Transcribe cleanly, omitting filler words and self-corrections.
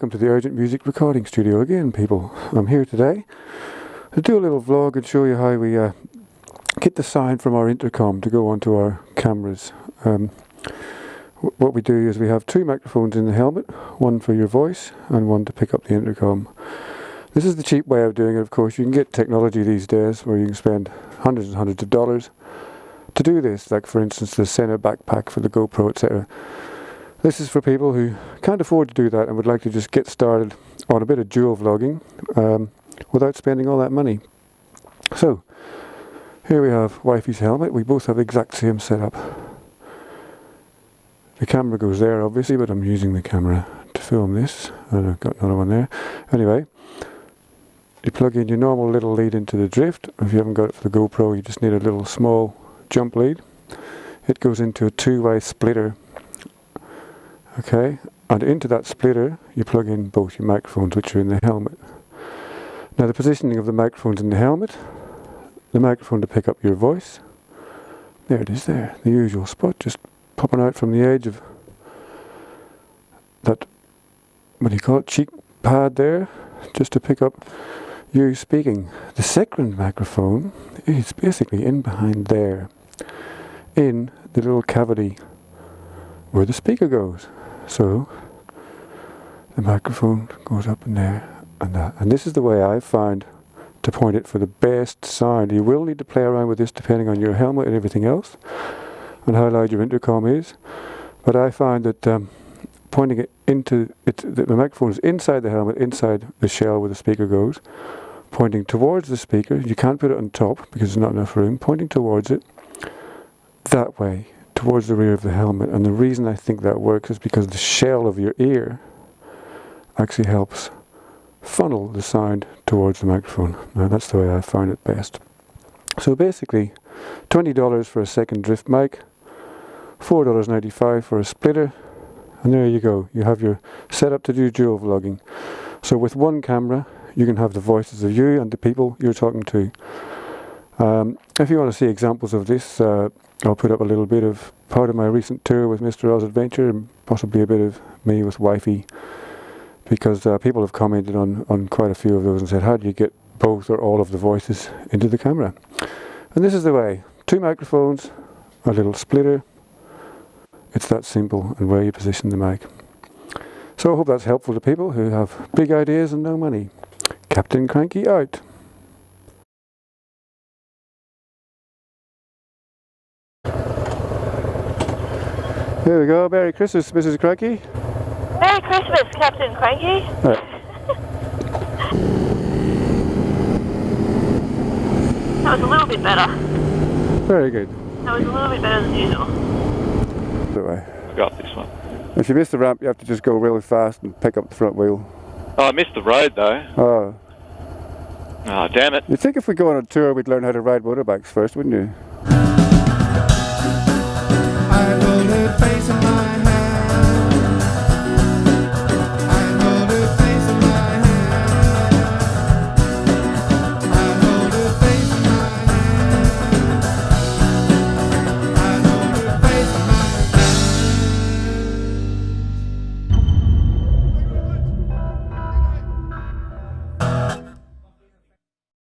Welcome to the Urgent Music Recording Studio again, people. I'm here today to do a little vlog and show you how we get the sound from our intercom to go onto our cameras. What we do is we have two microphones in the helmet, one for your voice and one to pick up the intercom. This is the cheap way of doing it, of course. You can get technology these days where you can spend hundreds and hundreds of dollars to do this, like for instance the center backpack for the GoPro, etc. This is for people who can't afford to do that and would like to just get started on a bit of dual vlogging without spending all that money. So, here we have wifey's helmet. We both have the exact same setup. The camera goes there obviously, but I'm using the camera to film this, and I've got another one there. Anyway, you plug in your normal little lead into the drift. If you haven't got it for the GoPro, you just need a little small jump lead. It goes into a two-way splitter. Okay, and into that splitter you plug in both your microphones, which are in the helmet. Now the positioning of the microphones in the helmet, the microphone to pick up your voice, there it is there, the usual spot, just popping out from the edge of that, what do you call it, cheek pad there, just to pick up you speaking. The second microphone is basically in behind there, in the little cavity where the speaker goes. So the microphone goes up in there and that. And this is the way I find to point it for the best sound. You will need to play around with this depending on your helmet and everything else and how loud your intercom is. But I find that pointing it into it, the microphone is inside the helmet, inside the shell where the speaker goes, pointing towards the speaker. You can't put it on top because there's not enough room. Pointing towards it that way, towards the rear of the helmet. And the reason I think that works is because the shell of your ear actually helps funnel the sound towards the microphone. Now that's the way I found it best. So basically $20 for a second drift mic, $4.95 for a splitter, and there you go. You have your setup to do dual vlogging. So with one camera you can have the voices of you and the people you're talking to. If you want to see examples of this, I'll put up a little bit of part of my recent tour with Mr. Oz Adventure and possibly a bit of me with wifey, because people have commented on quite a few of those and said, how do you get both or all of the voices into the camera? And this is the way. Two microphones, a little splitter. It's that simple, and where you position the mic. So I hope that's helpful to people who have big ideas and no money. Captain Cranky out. There we go. Merry Christmas, Mrs. Cranky. Merry Christmas, Captain Cranky. Right. That was a little bit better. Very good. That was a little bit better than usual. That way. Got this one. If you miss the ramp, you have to just go really fast and pick up the front wheel. Oh, I missed the road though. Oh. Oh, damn it. You'd think if we go on a tour, we'd learn how to ride motorbikes first, wouldn't you? I rolled a face of mine.